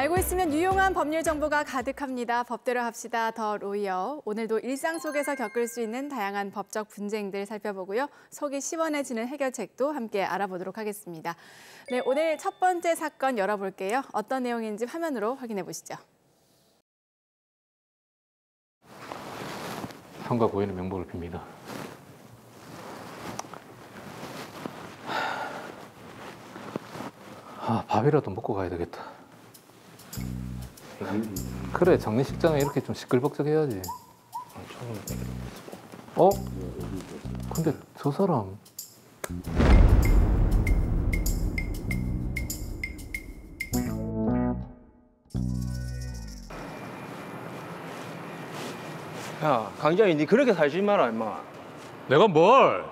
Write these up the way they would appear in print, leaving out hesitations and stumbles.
알고 있으면 유용한 법률 정보가 가득합니다. 법대로 합시다. 더 로이어. 오늘도 일상 속에서 겪을 수 있는 다양한 법적 분쟁들 살펴보고요. 속이 시원해지는 해결책도 함께 알아보도록 하겠습니다. 네, 오늘 첫 번째 사건 열어볼게요. 어떤 내용인지 화면으로 확인해 보시죠. 형과 고인의 명복을 빕니다. 밥이라도 먹고 가야 되겠다. 그래, 장례식장에 이렇게 좀 시끌벅적해야지. 어? 근데 저 사람 야, 강지환이 니 그렇게 살지 마라, 임마. 내가 뭘?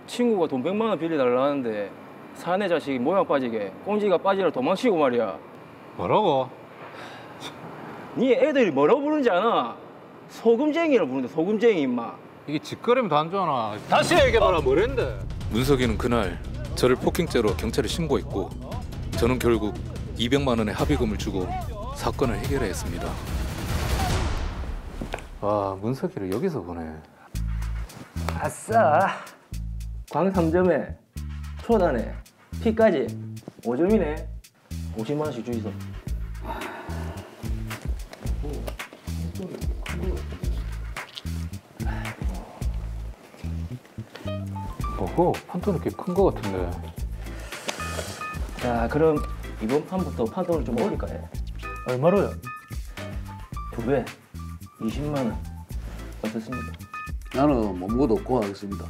친구가 돈 100만 원 빌려달라는데 사내 자식이 모양 빠지게 꽁지가 빠지라 도망치고 말이야. 뭐라고? 니 애들이 뭐라고 부르는지 아나? 소금쟁이라 부르는데, 소금쟁이, 임마. 이게 짓거리면 더 안 좋아나. 다시 얘기해봐라. 뭐랬는데? 문석이는 그날 저를 폭행죄로 경찰에 신고했고 저는 결국 200만 원의 합의금을 주고 사건을 해결해야 했습니다. 와, 문석이를 여기서 보네. 아싸. 광 3점에 초단에 피까지 5점이네. 50만 원씩 주이소. 뭐고? 판돈이 꽤 큰 거 같은데. 자, 그럼 이번 판부터 판돈을 좀 올릴까 해. 얼마로요? 2배, 20만 원. 어떻습니까? 나는 뭐무것도 없고 하겠습니다.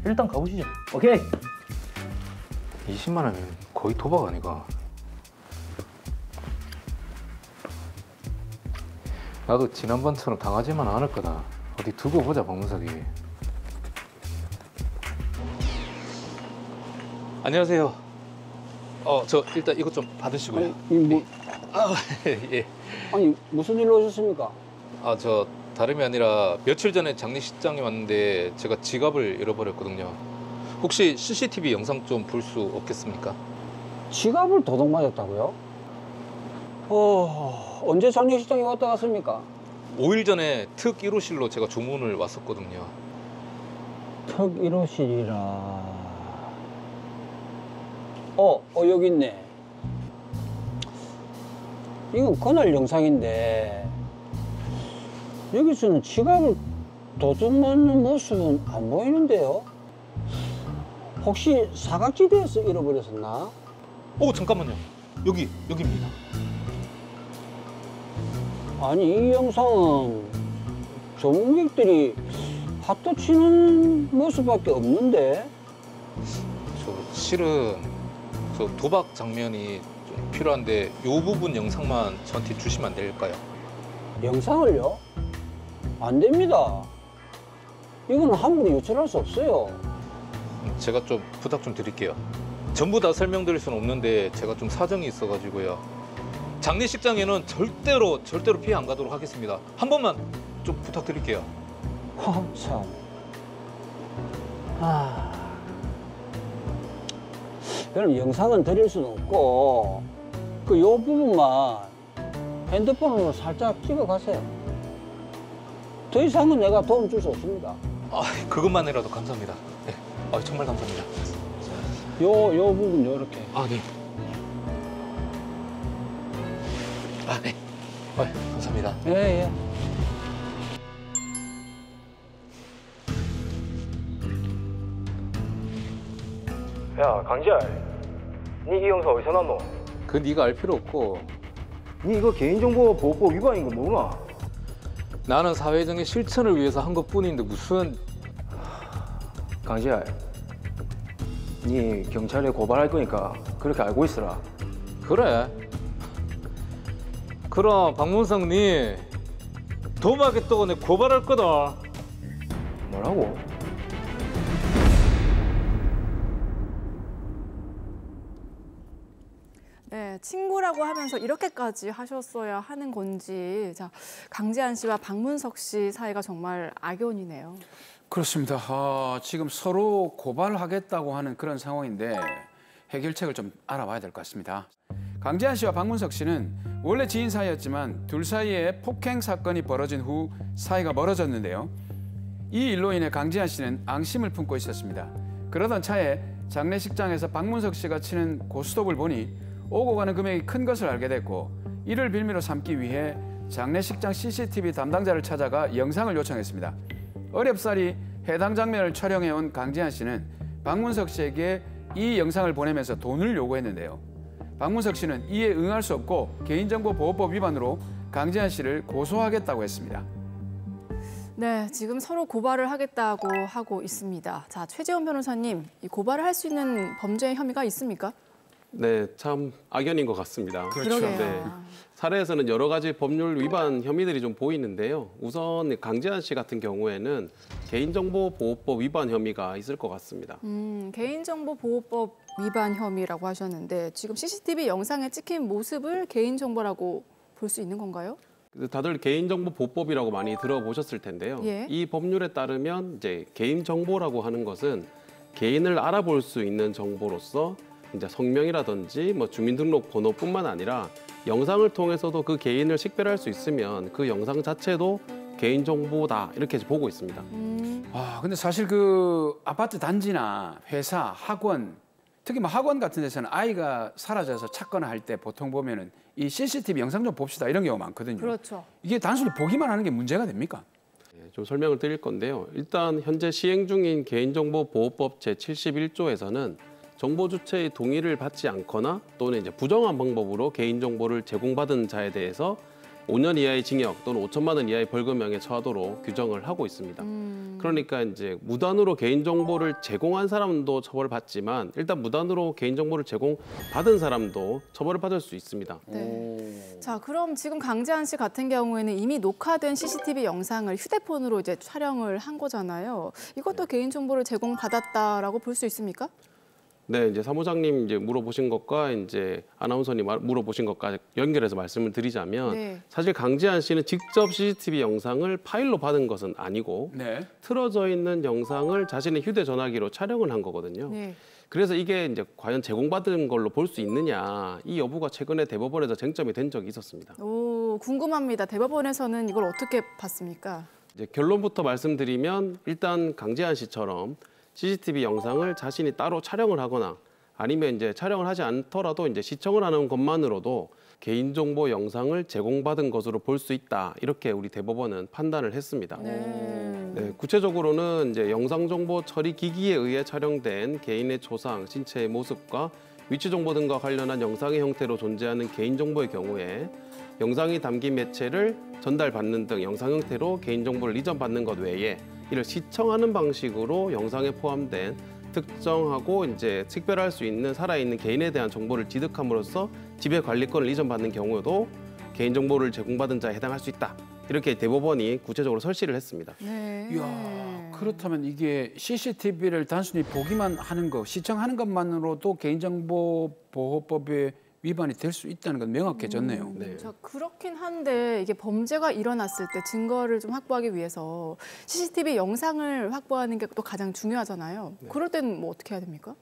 일단 가보시죠. 오케이. 20만 원이면 거의 도박 아니가. 나도 지난번처럼 당하지만 않을 거다. 어디 두고 보자, 박문석이. 안녕하세요. 저 일단 이것 좀 받으시고요. 아니, 뭐, 예. 아니 무슨 일로 오셨습니까? 저 다름이 아니라 며칠 전에 장례식장에 왔는데 제가 지갑을 잃어버렸거든요. 혹시 CCTV 영상 좀 볼 수 없겠습니까? 지갑을 도둑 맞았다고요? 언제 장례식장에 왔다 갔습니까? 5일 전에 특 1호실로 제가 조문을 왔었거든요. 턱 1호실이라. 여기 있네. 이건 그날 영상인데 여기서는 지갑을 도둑 맞는 모습은 안 보이는데요? 혹시 사각지대에서 잃어버렸었나? 잠깐만요. 여기입니다. 아니, 이 영상은 조문객들이 핫도 치는 모습밖에 없는데? 실은 저 도박 장면이 좀 필요한데 이 부분 영상만 저한테 주시면 안 될까요? 영상을요? 안 됩니다. 이건 함부로 유출할 수 없어요. 제가 좀 부탁 좀 드릴게요. 전부 다 설명드릴 수는 없는데 제가 좀 사정이 있어가지고요. 장례식장에는 절대로 피해 안 가도록 하겠습니다. 한 번만 좀 부탁드릴게요. 참. 그럼 영상은 드릴 수는 없고 요 부분만 핸드폰으로 살짝 찍어 가세요. 더 이상은 내가 도움 줄 수 없습니다. 그것만이라도 감사합니다. 네. 정말 감사합니다. 요 부분 요렇게. 네. 네. 감사합니다. 예. 야, 강지환. 니 이 영상 어디서 났노? 그 네가 알 필요 없고 니 이거 개인정보보호법 위반인 거 모르나? 나는 사회적인 실천을 위해서 한 것뿐인데 무슨... 강지환. 니 경찰에 고발할 거니까 그렇게 알고 있으라. 그래? 그럼 박문성 니 도박했다고 내 고발할 거다. 뭐라고? 네, 친구라고 하면서 이렇게까지 하셨어야 하는 건지. 자, 강지환 씨와 박문석 씨 사이가 정말 악연이네요. 그렇습니다. 지금 서로 고발하겠다고 하는 그런 상황인데 해결책을 좀 알아봐야 될 것 같습니다. 강재한 씨와 박문석 씨는 원래 지인 사이였지만 둘 사이에 폭행 사건이 벌어진 후 사이가 멀어졌는데요. 이 일로 인해 강재한 씨는 앙심을 품고 있었습니다. 그러던 차에 장례식장에서 박문석 씨가 치는 고스톱을 보니 오고 가는 금액이 큰 것을 알게 됐고, 이를 빌미로 삼기 위해 장례식장 CCTV 담당자를 찾아가 영상을 요청했습니다. 어렵사리 해당 장면을 촬영해온 강재한 씨는 박문석 씨에게 이 영상을 보내면서 돈을 요구했는데요. 박문석 씨는 이에 응할 수 없고 개인정보보호법 위반으로 강재한 씨를 고소하겠다고 했습니다. 네, 지금 서로 고발을 하겠다고 하고 있습니다. 자, 최재원 변호사님, 이 고발을 할 수 있는 범죄 혐의가 있습니까? 네, 참 악연인 것 같습니다. 그러게요. 네, 사례에서는 여러 가지 법률 위반 혐의들이 좀 보이는데요. 우선 강재한 씨 같은 경우에는 개인정보보호법 위반 혐의가 있을 것 같습니다. 개인정보보호법 위반 혐의라고 하셨는데 지금 CCTV 영상에 찍힌 모습을 개인정보라고 볼 수 있는 건가요? 다들 개인정보보호법이라고 많이 들어보셨을 텐데요. 예. 이 법률에 따르면 이제 개인정보라고 하는 것은 개인을 알아볼 수 있는 정보로서 이제 성명이라든지 뭐 주민등록 번호뿐만 아니라 영상을 통해서도 그 개인을 식별할 수 있으면 그 영상 자체도 개인정보다 이렇게 보고 있습니다. 근데 사실 그 아파트 단지나 회사, 학원, 특히 뭐 학원 같은 데서는 아이가 사라져서 찾거나 할 때 보통 보면은 이 CCTV 영상 좀 봅시다 이런 경우가 많거든요. 그렇죠. 이게 단순히 보기만 하는 게 문제가 됩니까? 네, 좀 설명을 드릴 건데요. 일단 현재 시행 중인 개인정보보호법 제71조에서는 정보 주체의 동의를 받지 않거나 또는 이제 부정한 방법으로 개인정보를 제공받은 자에 대해서 5년 이하의 징역 또는 5천만 원 이하의 벌금형에 처하도록 규정을 하고 있습니다. 그러니까 이제 무단으로 개인정보를 제공한 사람도 처벌을 받지만 일단 무단으로 개인정보를 제공받은 사람도 처벌을 받을 수 있습니다. 네. 자, 그럼 지금 강재한 씨 같은 경우에는 이미 녹화된 CCTV 영상을 휴대폰으로 이제 촬영을 한 거잖아요. 이것도 개인정보를 제공받았다라고 볼 수 있습니까? 네, 이제 사무장님 이제 물어보신 것과 이제 아나운서님 물어보신 것과 연결해서 말씀을 드리자면 네. 사실 강재한 씨는 직접 CCTV 영상을 파일로 받은 것은 아니고 네. 틀어져 있는 영상을 자신의 휴대전화기로 촬영을 한 거거든요. 네. 그래서 이게 이제 과연 제공받은 걸로 볼 수 있느냐 이 여부가 최근에 대법원에서 쟁점이 된 적이 있었습니다. 오, 궁금합니다. 대법원에서는 이걸 어떻게 봤습니까? 이제 결론부터 말씀드리면 일단 강재한 씨처럼 CCTV 영상을 자신이 따로 촬영을 하거나 아니면 이제 촬영을 하지 않더라도 이제 시청을 하는 것만으로도 개인정보 영상을 제공받은 것으로 볼 수 있다. 이렇게 우리 대법원은 판단을 했습니다. 네, 구체적으로는 이제 영상정보 처리 기기에 의해 촬영된 개인의 초상, 신체의 모습과 위치 정보 등과 관련한 영상의 형태로 존재하는 개인정보의 경우에 영상이 담긴 매체를 전달받는 등 영상 형태로 개인정보를 이전받는 것 외에 이를 시청하는 방식으로 영상에 포함된 특정하고 이제 식별할 수 있는 살아있는 개인에 대한 정보를 취득함으로써 지배 관리권을 이전받는 경우에도 개인정보를 제공받은 자에 해당할 수 있다. 이렇게 대법원이 구체적으로 설시를 했습니다. 네. 이야, 그렇다면 이게 CCTV를 단순히 보기만 하는 것, 시청하는 것만으로도 개인정보보호법에 위반이 될 수 있다는 건 명확해졌네요. 네. 자, 그렇긴 한데 이게 범죄가 일어났을 때 증거를 좀 확보하기 위해서 CCTV 영상을 확보하는 게 또 가장 중요하잖아요. 그럴 때는 뭐 어떻게 해야 됩니까?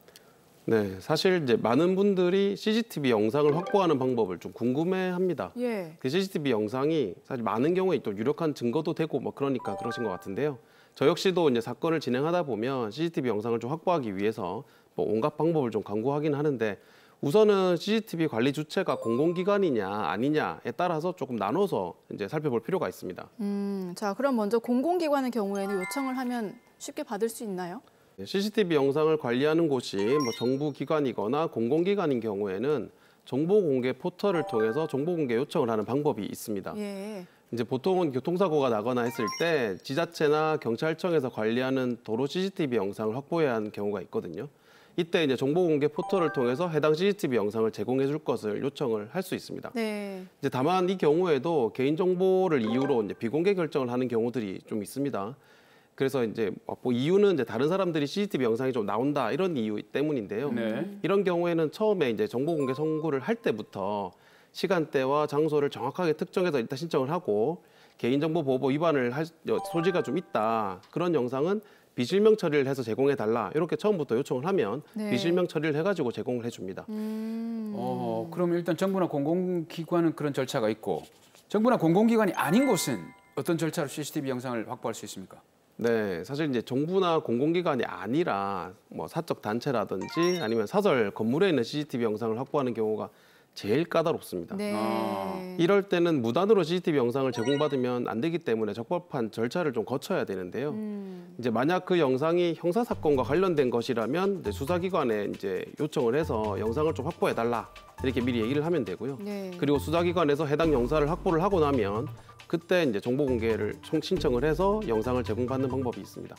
네, 사실 이제 많은 분들이 CCTV 영상을 확보하는 방법을 좀 궁금해합니다. 예. 그 CCTV 영상이 사실 많은 경우에 또 유력한 증거도 되고 뭐 그러니까 그러신 것 같은데요. 저 역시도 이제 사건을 진행하다 보면 CCTV 영상을 좀 확보하기 위해서 뭐 온갖 방법을 좀 강구하긴 하는데 우선은 CCTV 관리 주체가 공공기관이냐 아니냐에 따라서 조금 나눠서 이제 살펴볼 필요가 있습니다. 자, 그럼 먼저 공공기관의 경우에는 요청을 하면 쉽게 받을 수 있나요? CCTV 영상을 관리하는 곳이 뭐 정부기관이거나 공공기관인 경우에는 정보공개 포털을 통해서 정보공개 요청을 하는 방법이 있습니다. 예. 이제 보통은 교통사고가 나거나 했을 때 지자체나 경찰청에서 관리하는 도로 CCTV 영상을 확보해야 하는 경우가 있거든요. 이때 이제 정보공개 포털을 통해서 해당 CCTV 영상을 제공해 줄 것을 요청을 할 수 있습니다. 네. 이제 다만 이 경우에도 개인정보를 이유로 이제 비공개 결정을 하는 경우들이 좀 있습니다. 그래서 이제 뭐 이유는 이제 다른 사람들이 CCTV 영상이 좀 나온다 이런 이유 때문인데요. 네. 이런 경우에는 처음에 이제 정보공개 선고를 할 때부터 시간대와 장소를 정확하게 특정해서 일단 신청을 하고 개인정보보호법 위반을 할 소지가 좀 있다. 그런 영상은 비실명 처리를 해서 제공해 달라 이렇게 처음부터 요청을 하면 네. 비실명 처리를 해가지고 제공을 해줍니다. 그럼 일단 정부나 공공기관은 그런 절차가 있고 정부나 공공기관이 아닌 곳은 어떤 절차로 CCTV 영상을 확보할 수 있습니까? 네, 사실 이제 정부나 공공기관이 아니라 뭐 사적 단체라든지 아니면 사설 건물에 있는 CCTV 영상을 확보하는 경우가 제일 까다롭습니다. 네. 이럴 때는 무단으로 CCTV 영상을 제공받으면 안 되기 때문에 적법한 절차를 좀 거쳐야 되는데요. 이제 만약 그 영상이 형사 사건과 관련된 것이라면 이제 수사기관에 이제 요청을 해서 영상을 좀 확보해 달라 이렇게 미리 얘기를 하면 되고요. 네. 그리고 수사기관에서 해당 영상을 확보를 하고 나면 그때 이제 정보 공개를 신청을 해서 영상을 제공받는 방법이 있습니다.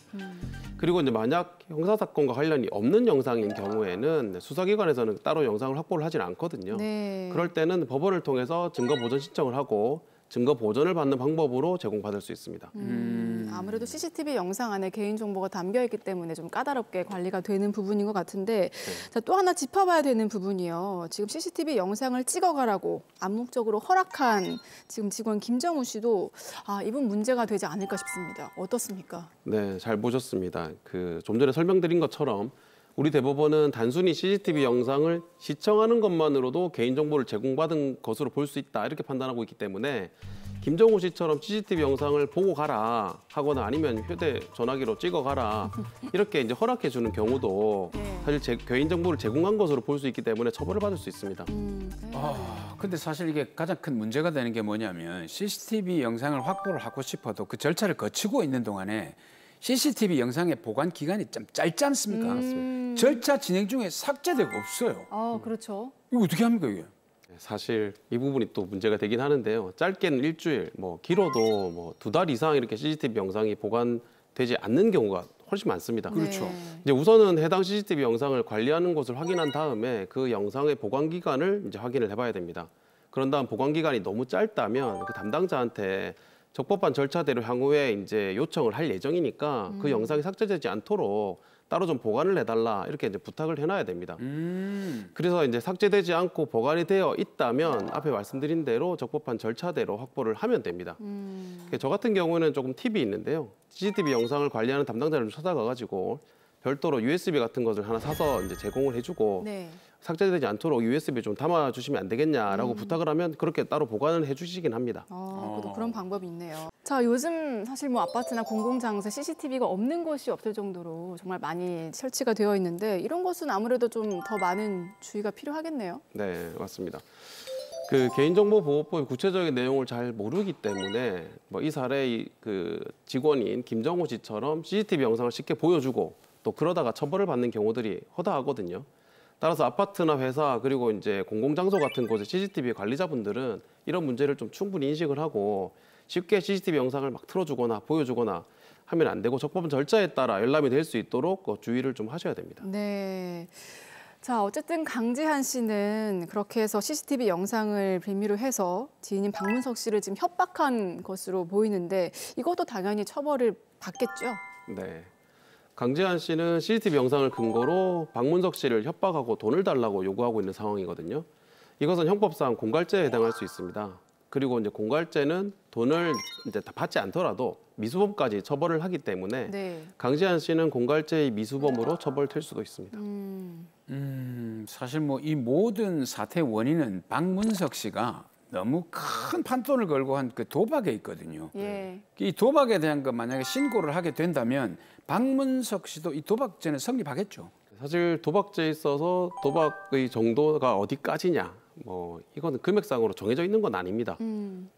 그리고 이제 만약 형사 사건과 관련이 없는 영상인 경우에는 수사기관에서는 따로 영상을 확보를 하지는 않거든요. 네. 그럴 때는 법원을 통해서 증거 보전 신청을 하고 증거 보전을 받는 방법으로 제공받을 수 있습니다. 아무래도 CCTV 영상 안에 개인정보가 담겨 있기 때문에 좀 까다롭게 관리가 되는 부분인 것 같은데 자, 또 하나 짚어봐야 되는 부분이요. 지금 CCTV 영상을 찍어가라고 암묵적으로 허락한 지금 직원 김정우 씨도 이분 문제가 되지 않을까 싶습니다. 어떻습니까? 네, 잘 보셨습니다. 좀 전에 설명드린 것처럼 우리 대법원은 단순히 CCTV 영상을 시청하는 것만으로도 개인정보를 제공받은 것으로 볼 수 있다 이렇게 판단하고 있기 때문에 김정우 씨처럼 CCTV 영상을 보고 가라 하거나 아니면 휴대전화기로 찍어 가라 이렇게 이제 허락해 주는 경우도 사실 개인정보를 제공한 것으로 볼 수 있기 때문에 처벌을 받을 수 있습니다. 근데 사실 이게 가장 큰 문제가 되는 게 뭐냐면 CCTV 영상을 확보를 하고 싶어도 그 절차를 거치고 있는 동안에 CCTV 영상의 보관 기간이 좀 짧지 않습니까? 절차 진행 중에 삭제되고 없어요. 그렇죠. 이거 어떻게 합니까 이게? 사실 이 부분이 또 문제가 되긴 하는데요. 짧게는 일주일, 길어도 2달 이상 이렇게 CCTV 영상이 보관되지 않는 경우가 훨씬 많습니다. 그렇죠. 이제 우선은 해당 CCTV 영상을 관리하는 곳을 확인한 다음에 그 영상의 보관 기간을 이제 확인을 해봐야 됩니다. 그런 다음 보관 기간이 너무 짧다면 그 담당자한테 적법한 절차대로 향후에 이제 요청을 할 예정이니까 그 영상이 삭제되지 않도록 따로 좀 보관을 해달라 이렇게 이제 부탁을 해놔야 됩니다. 그래서 이제 삭제되지 않고 보관이 되어 있다면 앞에 말씀드린 대로 적법한 절차대로 확보를 하면 됩니다. 저 같은 경우는 조금 팁이 있는데요. CCTV 영상을 관리하는 담당자를 찾아가가지고 별도로 USB 같은 것을 하나 사서 이제 제공을 해주고 네. 삭제되지 않도록 USB 좀 담아주시면 안 되겠냐라고 부탁을 하면 그렇게 따로 보관을 해주시긴 합니다. 그래도 그런 방법이 있네요. 자, 요즘 사실 아파트나 공공장소에 CCTV가 없는 곳이 없을 정도로 정말 많이 설치가 되어 있는데 이런 곳은 아무래도 좀 더 많은 주의가 필요하겠네요. 네, 맞습니다. 개인정보보호법의 구체적인 내용을 잘 모르기 때문에 이 사례의 직원인 김정우 씨처럼 CCTV 영상을 쉽게 보여주고 또 그러다가 처벌을 받는 경우들이 허다하거든요. 따라서 아파트나 회사 그리고 이제 공공장소 같은 곳의 CCTV 관리자분들은 이런 문제를 좀 충분히 인식을 하고 쉽게 CCTV 영상을 막 틀어주거나 보여주거나 하면 안 되고 적법한 절차에 따라 열람이 될 수 있도록 주의를 좀 하셔야 됩니다. 네. 자, 어쨌든 강지한 씨는 그렇게 해서 CCTV 영상을 빌미로 해서 지인인 박문석 씨를 지금 협박한 것으로 보이는데 이것도 당연히 처벌을 받겠죠? 네. 강지한 씨는 CCTV 영상을 근거로 박문석 씨를 협박하고 돈을 달라고 요구하고 있는 상황이거든요. 이것은 형법상 공갈죄에 해당할 수 있습니다. 그리고 이제 공갈죄는 돈을 이제 다 받지 않더라도 미수범까지 처벌을 하기 때문에 네. 강지한 씨는 공갈죄의 미수범으로 처벌될 수도 있습니다. 사실 이 모든 사태의 원인은 박문석 씨가 너무 큰 판돈을 걸고 한 그 도박에 있거든요. 예. 이 도박에 대한 거 만약에 신고를 하게 된다면 박문석 씨도 이 도박죄는 성립하겠죠. 사실 도박죄에 있어서 도박의 정도가 어디까지냐, 이거는 금액상으로 정해져 있는 건 아닙니다.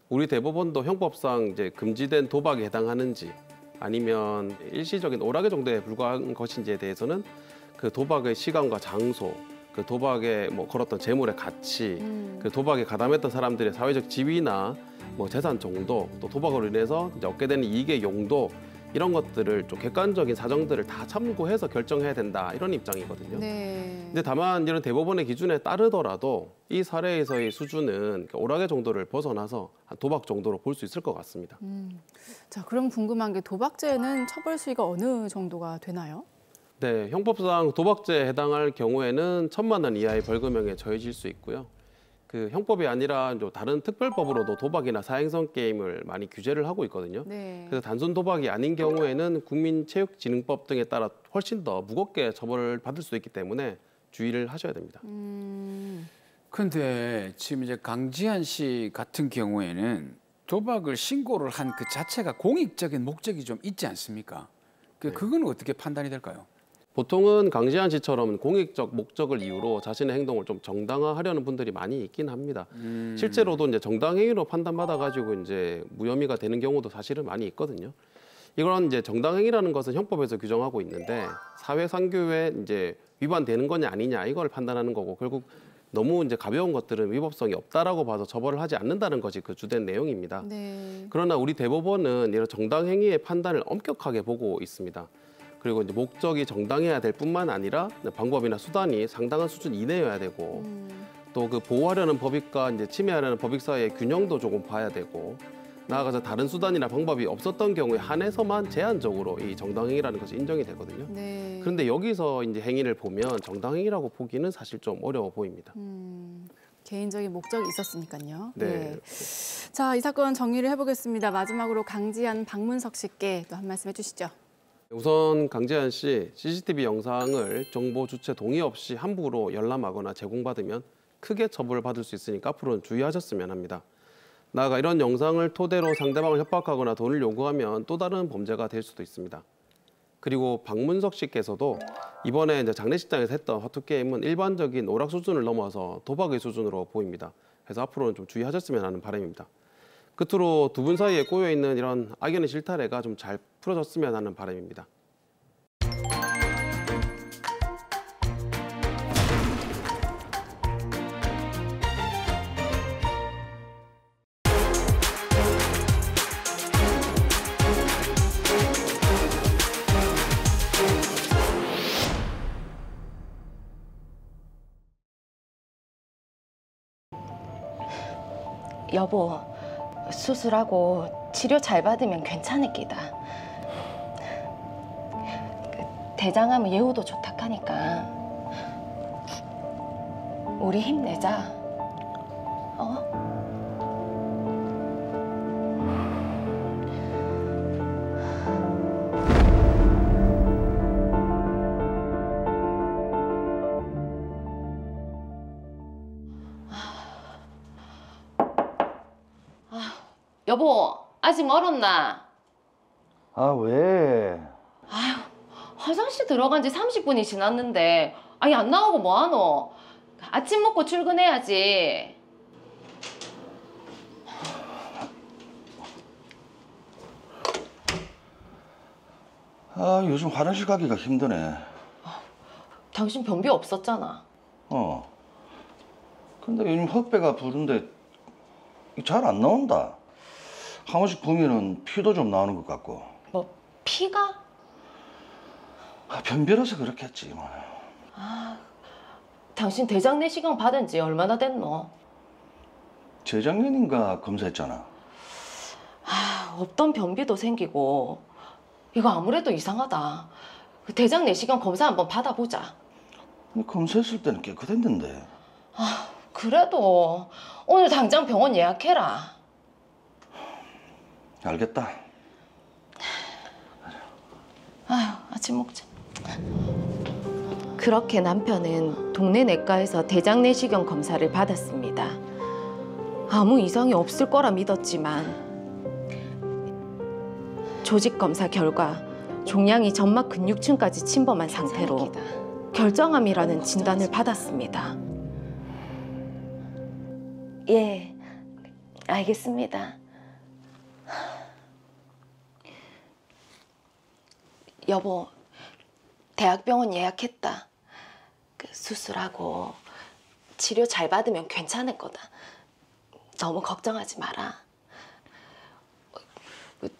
우리 대법원도 형법상 이제 금지된 도박에 해당하는지 아니면 일시적인 오락의 정도에 불과한 것인지에 대해서는 그 도박의 시간과 장소, 그 도박에 걸었던 재물의 가치, 그 도박에 가담했던 사람들의 사회적 지위나 재산 정도, 또 도박으로 인해서 이제 얻게 되는 이익의 용도 이런 것들을 좀 객관적인 사정들을 다 참고해서 결정해야 된다 이런 입장이거든요. 네. 근데 다만 이런 대법원의 기준에 따르더라도 이 사례에서의 수준은 오락의 정도를 벗어나서 한 도박 정도로 볼 수 있을 것 같습니다. 자, 그럼 궁금한 게 도박죄는 처벌 수위가 어느 정도가 되나요? 네, 형법상 도박죄에 해당할 경우에는 1,000만 원 이하의 벌금형에 처해질 수 있고요. 그 형법이 아니라 좀 다른 특별법으로도 도박이나 사행성 게임을 많이 규제를 하고 있거든요. 네. 그래서 단순 도박이 아닌 경우에는 국민체육진흥법 등에 따라 훨씬 더 무겁게 처벌을 받을 수도 있기 때문에 주의를 하셔야 됩니다. 근데 지금 이제 강지한 씨 같은 경우에는 도박을 신고를 한 그 자체가 공익적인 목적이 좀 있지 않습니까? 그건 어떻게 판단이 될까요? 보통은 강지한 씨처럼 공익적 목적을 이유로 자신의 행동을 좀 정당화하려는 분들이 많이 있긴 합니다. 실제로도 이제 정당행위로 판단받아가지고 이제 무혐의가 되는 경우도 사실은 많이 있거든요. 이런 이제 정당행위라는 것은 형법에서 규정하고 있는데 사회상규에 이제 위반되는 거냐 아니냐 이걸 판단하는 거고 결국 너무 이제 가벼운 것들은 위법성이 없다라고 봐서 처벌을 하지 않는다는 것이 그 주된 내용입니다. 네. 그러나 우리 대법원은 이런 정당행위의 판단을 엄격하게 보고 있습니다. 그리고 이제 목적이 정당해야 될 뿐만 아니라 방법이나 수단이 상당한 수준 이내여야 되고 또 그 보호하려는 법익과 이제 침해하려는 법익 사이의 균형도 조금 봐야 되고 나아가서 다른 수단이나 방법이 없었던 경우에 한해서만 제한적으로 이 정당행위라는 것이 인정이 되거든요. 네. 그런데 여기서 이제 행위를 보면 정당행위라고 보기는 사실 좀 어려워 보입니다. 개인적인 목적이 있었으니까요. 네. 자, 이 사건 정리를 해보겠습니다. 마지막으로 강지한 박문석 씨께 또 한 말씀 해주시죠. 우선 강지한 씨 CCTV 영상을 정보 주체 동의 없이 함부로 열람하거나 제공받으면 크게 처벌을 받을 수 있으니까 앞으로는 주의하셨으면 합니다. 나아가 이런 영상을 토대로 상대방을 협박하거나 돈을 요구하면 또 다른 범죄가 될 수도 있습니다. 그리고 박문석 씨께서도 이번에 이제 장례식장에서 했던 화투 게임은 일반적인 오락 수준을 넘어서 도박의 수준으로 보입니다. 그래서 앞으로는 좀 주의하셨으면 하는 바람입니다. 끝으로 두 분 사이에 꼬여 있는 이런 악연의 실타래가 좀 잘 풀어졌으면 하는 바람입니다. 여보, 수술하고 치료 잘 받으면 괜찮을 기다. 대장암은 예후도 좋다 하니까 우리 힘내자. 어? 여보, 아직 멀었나? 아, 왜? 아휴, 화장실 들어간 지 30분이 지났는데 아니 안 나오고 뭐하노? 아침 먹고 출근해야지. 아, 요즘 화장실 가기가 힘드네. 당신 변비 없었잖아. 근데 요즘 헛배가 부른데 잘 안 나온다. 한 번씩 보면은 피도 좀 나오는 것 같고. 뭐 피가? 아, 변비라서 그렇겠지 뭐. 당신 대장 내시경 받은 지 얼마나 됐노? 재작년인가 검사했잖아. 없던 변비도 생기고 이거 아무래도 이상하다. 그 대장 내시경 검사 한번 받아보자. 검사했을 때는 깨끗했는데. 그래도 오늘 당장 병원 예약해라. 알겠다. 아휴, 아침 먹자. 그렇게 남편은 동네 내과에서 대장 내시경 검사를 받았습니다. 아무 이상이 없을 거라 믿었지만 조직 검사 결과 종양이 점막 근육층까지 침범한 상태로 결정암이라는 진단을 받았습니다. 예, 알겠습니다. 여보, 대학병원 예약했다. 그 수술하고 치료 잘 받으면 괜찮을 거다. 너무 걱정하지 마라.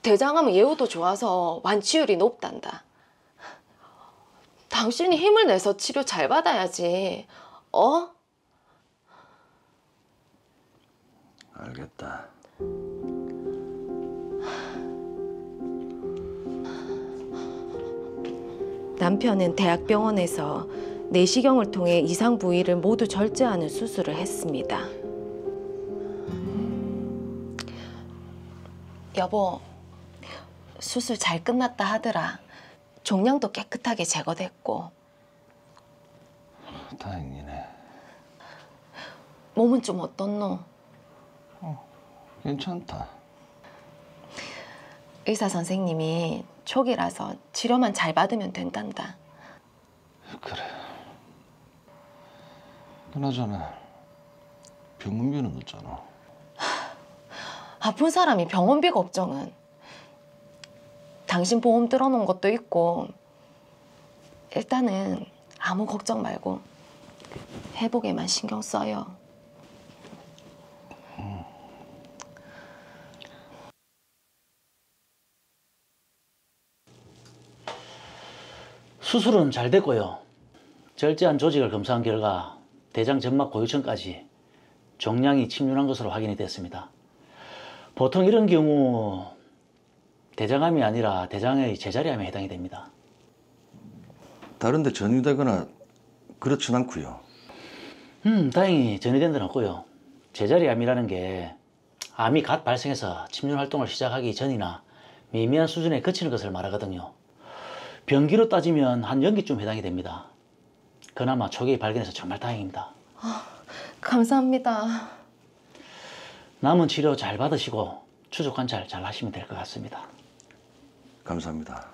대장암은 예후도 좋아서 완치율이 높단다. 당신이 힘을 내서 치료 잘 받아야지. 어? 알겠다. 남편은 대학병원에서 내시경을 통해 이상 부위를 모두 절제하는 수술을 했습니다. 여보, 수술 잘 끝났다 하더라. 종양도 깨끗하게 제거됐고. 다행이네. 몸은 좀 어떻노? 괜찮다. 의사 선생님이 초기라서 치료만 잘 받으면 된단다. 그래. 그나저나 병원비는 없잖아. 아픈 사람이 병원비 걱정은. 당신 보험 들어놓은 것도 있고. 일단은 아무 걱정 말고 회복에만 신경 써요. 수술은 잘 됐고요. 절제한 조직을 검사한 결과 대장 점막 고유층까지 종양이 침륜한 것으로 확인이 됐습니다. 보통 이런 경우 대장암이 아니라 대장의 제자리암에 해당이 됩니다. 다른 데 전이되거나 그렇진 않고요. 다행히 전이된 데는 없고요. 제자리암이라는 게 암이 갓 발생해서 침륜 활동을 시작하기 전이나 미미한 수준에 그치는 것을 말하거든요. 병기로 따지면 한 연기쯤 해당이 됩니다. 그나마 초기에 발견해서 정말 다행입니다. 감사합니다. 남은 치료 잘 받으시고 추적 관찰 잘 하시면 될 것 같습니다. 감사합니다.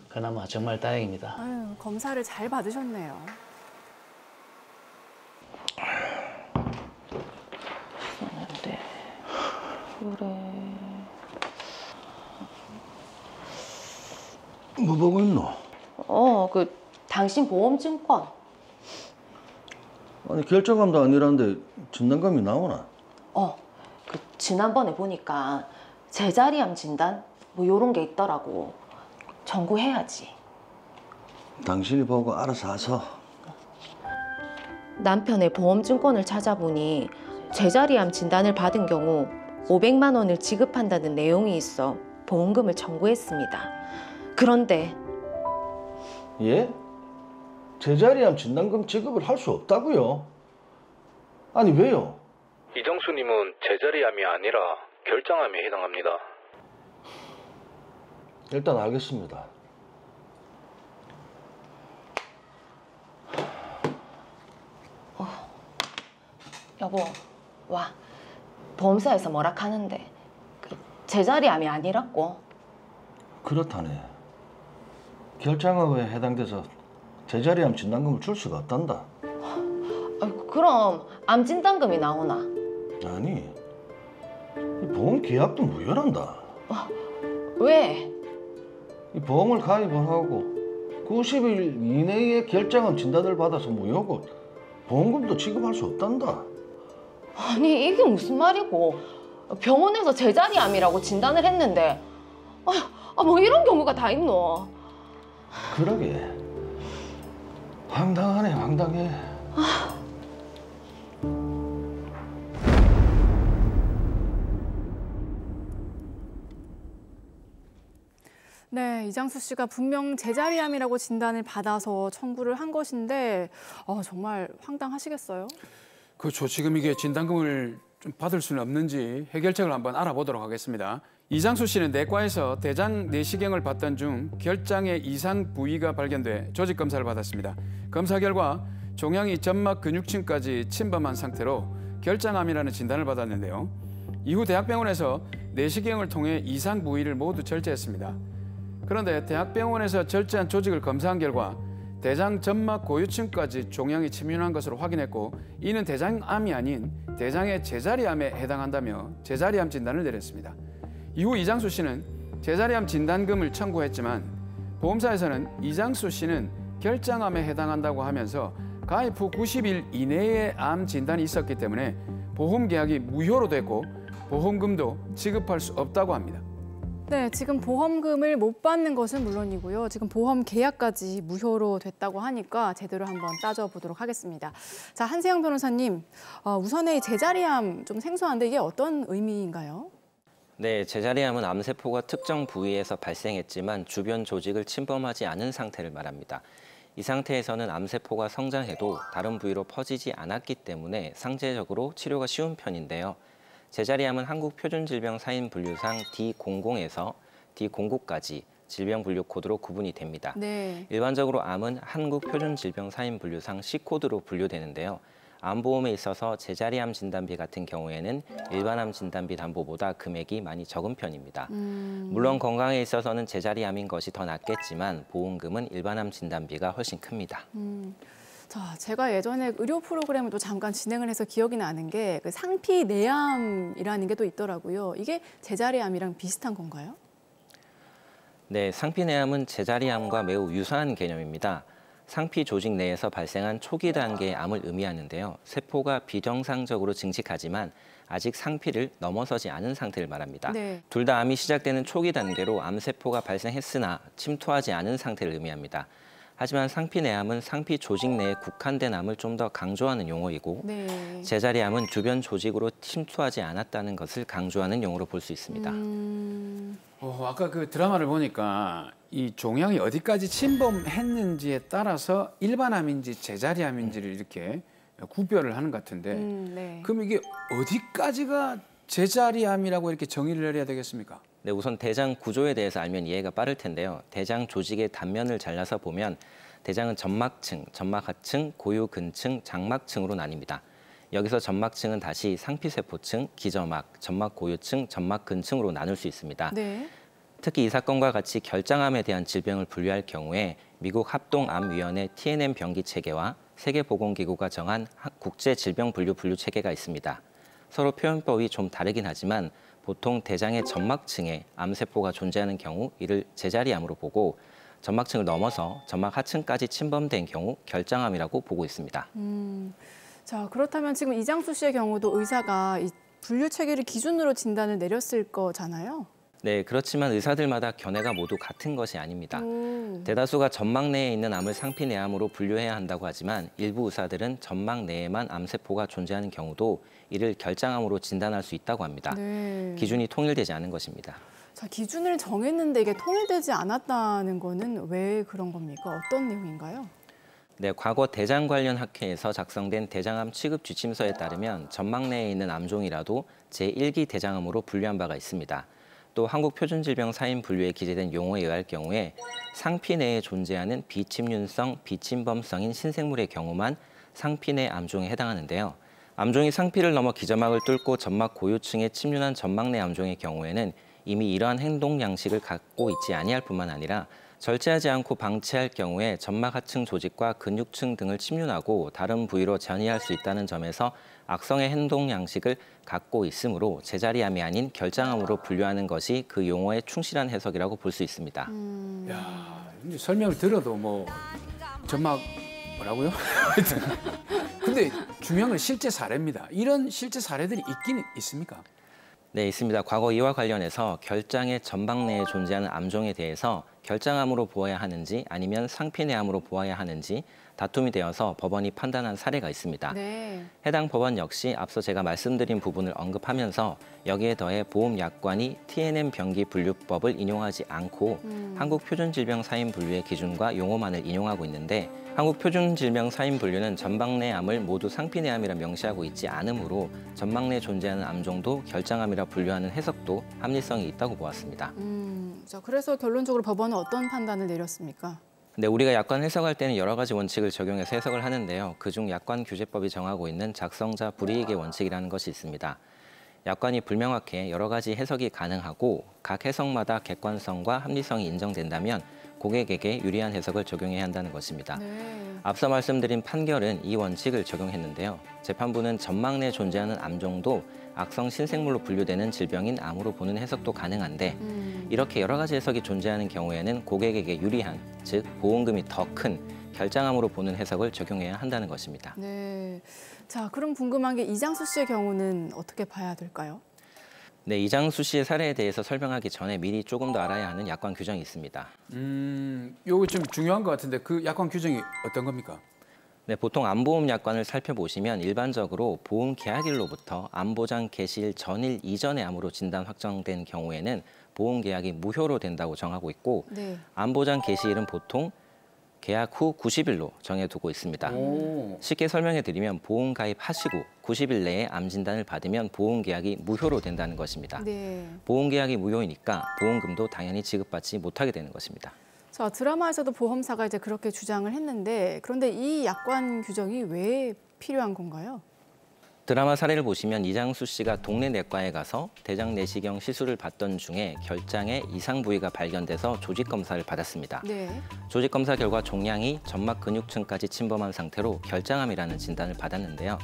그나마 정말 다행입니다. 아유, 검사를 잘 받으셨네요. 네. 그래. 뭐 보고 있노? 당신 보험증권. 아니 결정감도 아니라는데 진단감이 나오나? 지난번에 보니까 제자리암 진단 뭐 요런 게 있더라고. 청구해야지. 당신이 보고 알아서 하소. 남편의 보험증권을 찾아보니 제자리암 진단을 받은 경우 500만 원을 지급한다는 내용이 있어 보험금을 청구했습니다. 그런데 예? 제자리암 진단금 지급을 할 수 없다고요? 아니 왜요? 이정수님은 제자리암이 아니라 결장암에 해당합니다. 일단 알겠습니다. 여보, 와. 보험사에서 뭐라 하는데 제자리암이 아니라고. 그렇다네. 결장암에 해당돼서 제자리암 진단금을 줄 수가 없단다. 그럼 암 진단금이 나오나? 아니, 이 보험 계약도 무효란다. 왜? 이 보험을 가입을 하고 90일 이내에 결장암 진단을 받아서 무효고 보험금도 지급할 수 없단다. 아니 이게 무슨 말이고. 병원에서 제자리암이라고 진단을 했는데 뭐 이런 경우가 다 있노. 그러게. 황당하네, 황당해. 네, 이장수 씨가 분명 제자리암이라고 진단을 받아서 청구를 한 것인데 정말 황당하시겠어요? 그렇죠. 지금 이게 진단금을 좀 받을 수는 없는지 해결책을 한번 알아보도록 하겠습니다. 이장수 씨는 내과에서 대장 내시경을 받던 중 결장의 이상 부위가 발견돼 조직 검사를 받았습니다. 검사 결과 종양이 점막 근육층까지 침범한 상태로 결장암이라는 진단을 받았는데요. 이후 대학병원에서 내시경을 통해 이상 부위를 모두 절제했습니다. 그런데 대학병원에서 절제한 조직을 검사한 결과 대장 점막 고유층까지 종양이 침륜한 것으로 확인했고, 이는 대장암이 아닌 대장의 제자리암에 해당한다며 제자리암 진단을 내렸습니다. 이후 이장수 씨는 제자리암 진단금을 청구했지만 보험사에서는 이장수 씨는 결장암에 해당한다고 하면서 가입 후 90일 이내에 암 진단이 있었기 때문에 보험 계약이 무효로 됐고 보험금도 지급할 수 없다고 합니다. 네, 지금 보험금을 못 받는 것은 물론이고요. 지금 보험 계약까지 무효로 됐다고 하니까 제대로 한번 따져보도록 하겠습니다. 자, 한세영 변호사님, 우선의 제자리암 좀 생소한데 이게 어떤 의미인가요? 네, 제자리암은 암세포가 특정 부위에서 발생했지만 주변 조직을 침범하지 않은 상태를 말합니다. 이 상태에서는 암세포가 성장해도 다른 부위로 퍼지지 않았기 때문에 상대적으로 치료가 쉬운 편인데요. 제자리암은 한국표준질병사인분류상 D00에서 D09까지 질병분류 코드로 구분이 됩니다. 네. 일반적으로 암은 한국표준질병사인분류상 C코드로 분류되는데요. 암보험에 있어서 제자리암 진단비 같은 경우에는 일반암 진단비 담보보다 금액이 많이 적은 편입니다. 물론 건강에 있어서는 제자리암인 것이 더 낫겠지만 보험금은 일반암 진단비가 훨씬 큽니다. 자, 제가 예전에 의료 프로그램을 또 잠깐 진행을 해서 기억이 나는 게 그 상피내암이라는 게 또 있더라고요. 이게 제자리암이랑 비슷한 건가요? 네, 상피내암은 제자리암과 매우 유사한 개념입니다. 상피 조직 내에서 발생한 초기 단계의 암을 의미하는데요. 세포가 비정상적으로 증식하지만 아직 상피를 넘어서지 않은 상태를 말합니다. 네. 둘 다 암이 시작되는 초기 단계로 암세포가 발생했으나 침투하지 않은 상태를 의미합니다. 하지만 상피내암은 상피 조직 내에 국한된 암을 좀 더 강조하는 용어이고 네. 제자리암은 주변 조직으로 침투하지 않았다는 것을 강조하는 용어로 볼 수 있습니다. 아까 그 드라마를 보니까 이 종양이 어디까지 침범했는지에 따라서 일반암인지 제자리암인지를 이렇게 구별을 하는 것 같은데 네. 그럼 이게 어디까지가 제자리암이라고 이렇게 정의를 내려야 되겠습니까? 네, 우선 대장 구조에 대해서 알면 이해가 빠를 텐데요. 대장 조직의 단면을 잘라서 보면 대장은 점막층, 점막하층, 고유근층, 장막층으로 나뉩니다. 여기서 점막층은 다시 상피세포층, 기저막, 점막고유층, 점막근층으로 나눌 수 있습니다. 네. 특히 이 사건과 같이 결장암에 대한 질병을 분류할 경우에 미국 합동암위원회 TNM 병기 체계와 세계보건기구가 정한 국제질병분류 체계가 있습니다. 서로 표현법이 좀 다르긴 하지만 보통 대장의 점막층에 암세포가 존재하는 경우 이를 제자리암으로 보고 점막층을 넘어서 점막 하층까지 침범된 경우 결장암이라고 보고 있습니다. 자, 그렇다면 지금 이장수 씨의 경우도 의사가 이 분류 체계를 기준으로 진단을 내렸을 거잖아요. 네, 그렇지만 의사들마다 견해가 모두 같은 것이 아닙니다. 대다수가 점막 내에 있는 암을 상피내암으로 분류해야 한다고 하지만 일부 의사들은 점막 내에만 암세포가 존재하는 경우도 이를 결장암으로 진단할 수 있다고 합니다. 네. 기준이 통일되지 않은 것입니다. 자, 기준을 정했는데 이게 통일되지 않았다는 거는 왜 그런 겁니까? 어떤 내용인가요? 네, 과거 대장 관련 학회에서 작성된 대장암 취급 지침서에 따르면 점막 내에 있는 암종이라도 제1기 대장암으로 분류한 바가 있습니다. 또 한국표준질병사인분류에 기재된 용어에 의할 경우에 상피 내에 존재하는 비침륜성, 비침범성인 신생물의 경우만 상피 내 암종에 해당하는데요. 암종이 상피를 넘어 기저막을 뚫고 점막 고유층에 침륜한 점막 내 암종의 경우에는 이미 이러한 행동 양식을 갖고 있지 아니할 뿐만 아니라 절제하지 않고 방치할 경우에 점막 하층 조직과 근육층 등을 침륜하고 다른 부위로 전이할 수 있다는 점에서 악성의 행동 양식을 갖고 있으므로 제자리암이 아닌 결장암으로 분류하는 것이 그 용어의 충실한 해석이라고 볼 수 있습니다. 야, 이제 설명을 들어도 뭐 점막 뭐라고요? 근데 중요한 건 실제 사례입니다. 이런 실제 사례들이 있긴 있습니까? 네, 있습니다. 과거 이와 관련해서 결장의 점막 내에 존재하는 암종에 대해서 결장암으로 보아야 하는지 아니면 상피내암으로 보아야 하는지 다툼이 되어서 법원이 판단한 사례가 있습니다. 네. 해당 법원 역시 앞서 제가 말씀드린 부분을 언급하면서 여기에 더해 보험약관이 TNM 병기 분류법을 인용하지 않고 한국표준질병사인분류의 기준과 용어만을 인용하고 있는데 한국표준질병사인분류는 점막 내 암을 모두 상피내암이라 명시하고 있지 않으므로 점막 내에 존재하는 암종도 결장암이라 분류하는 해석도 합리성이 있다고 보았습니다. 자, 그래서 결론적으로 법원은 어떤 판단을 내렸습니까? 네, 우리가 약관 해석할 때는 여러 가지 원칙을 적용해서 해석을 하는데요. 그중 약관규제법이 정하고 있는 작성자 불이익의 원칙이라는 것이 있습니다. 약관이 불명확해 여러 가지 해석이 가능하고 각 해석마다 객관성과 합리성이 인정된다면 고객에게 유리한 해석을 적용해야 한다는 것입니다. 네. 앞서 말씀드린 판결은 이 원칙을 적용했는데요. 재판부는 점막 내에 존재하는 암종도 악성 신생물로 분류되는 질병인 암으로 보는 해석도 가능한데 이렇게 여러 가지 해석이 존재하는 경우에는 고객에게 유리한, 즉 보험금이 더 큰 결장암으로 보는 해석을 적용해야 한다는 것입니다. 네. 자, 그럼 궁금한 게 이장수 씨의 경우는 어떻게 봐야 될까요? 네, 이장수 씨의 사례에 대해서 설명하기 전에 미리 조금 더 알아야 하는 약관 규정이 있습니다. 요거 좀 중요한 것 같은데 그 약관 규정이 어떤 겁니까? 네, 보통 암보험 약관을 살펴보시면 일반적으로 보험 계약일로부터 암보장 개시일 전일 이전의 암으로 진단 확정된 경우에는 보험 계약이 무효로 된다고 정하고 있고 네. 암보장 개시일은 보통 계약 후 90일로 정해두고 있습니다. 쉽게 설명해 드리면 보험 가입하시고 90일 내에 암 진단을 받으면 보험 계약이 무효로 된다는 것입니다. 네. 보험 계약이 무효이니까 보험금도 당연히 지급받지 못하게 되는 것입니다. 자, 드라마에서도 보험사가 이제 그렇게 주장을 했는데 그런데 이 약관 규정이 왜 필요한 건가요? 드라마 사례를 보시면 이장수 씨가 동네 내과에 가서 대장 내시경 시술을 받던 중에 결장에 이상 부위가 발견돼서 조직 검사를 받았습니다. 네. 조직 검사 결과 종양이 점막 근육층까지 침범한 상태로 결장암이라는 진단을 받았는데요.